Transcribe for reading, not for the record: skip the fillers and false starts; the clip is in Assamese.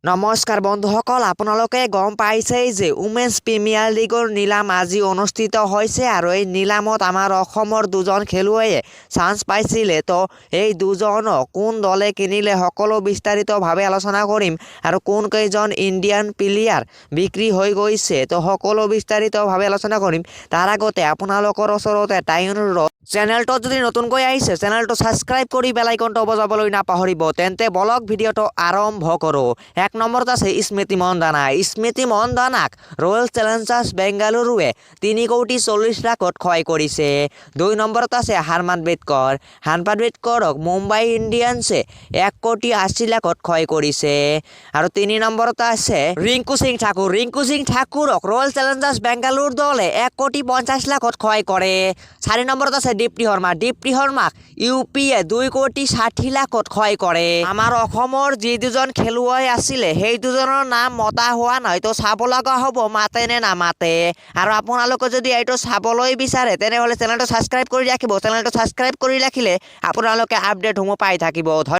নমস্কাৰ বন্ধুসকল, আপোনালোকে গম পাইছেই যে উমেন্স প্ৰিমিয়াৰ লীগৰ নিলাম আজি অনুষ্ঠিত হৈছে আৰু এই নিলামত আমাৰ অসমৰ দুজন খেলুৱৈয়ে চান্স পাইছিলে। তো এই দুজনক কোন দলে কিনিলে সকলো বিস্তাৰিতভাৱে আলোচনা কৰিম আৰু কোন কেইজন ইণ্ডিয়ান প্লেয়াৰ বিক্ৰী হৈ গৈছে তো সকলো বিস্তাৰিতভাৱে আলোচনা কৰিম। তাৰ আগতে আপোনালোকৰ ওচৰত এটাই অনুৰোধ, চেনেলটো যদি নতুনকৈ আহিছে চেনেলটো ছাবস্ক্ৰাইব কৰি বেল আইকনটো বজাবলৈ নাপাহৰিব। তেন্তে বলক ভিডিঅ'টো আৰম্ভ কৰোঁ। এক নম্বৰত আছে স্মৃতি মন্দানা। স্মৃতি মন্দানাক ৰয়েল চেলেঞ্জাৰ্ছ বেংগালুৰুৱে 3,40,00,000 ক্ৰয় কৰিছে। 2 নম্বৰত আছে হাৰমানপ্ৰীত কৌৰ। হাৰমানপ্ৰীত কৌৰক মুম্বাই ইণ্ডিয়ানছে 1,80,00,000 ক্ৰয় কৰিছে। আৰু 3 নম্বৰত আছে ৰিংকু সিং ঠাকুৰ। ৰিংকু সিং ঠাকুৰক ৰয়েল চেলেঞ্জাৰ্ছ বেংগালুৰু দলে 1,50,00,000 ক্ৰয় কৰে। 4 নম্বৰত আছে দীপ্তি শৰ্মা। দীপ্তি শৰ্মাক ইউপিয়ে 2,60,00,000 ক্ৰয় কৰে। আমাৰ অসমৰ যি দুজন খেলুৱৈ আছিলে সেই দুজনৰ নাম মতা হোৱা নাই, তো চাব লগা হ'ব মাতে নে নামাতে। আৰু আপোনালোকে যদি এইটো চাবলৈ বিচাৰে তেনেহ'লে চেনেলটো ছাবস্ক্ৰাইব কৰি ৰাখিব। চেনেলটো ছাবস্ক্ৰাইব কৰি ৰাখিলে আপোনালোকে আপডেটসমূহ পাই থাকিব।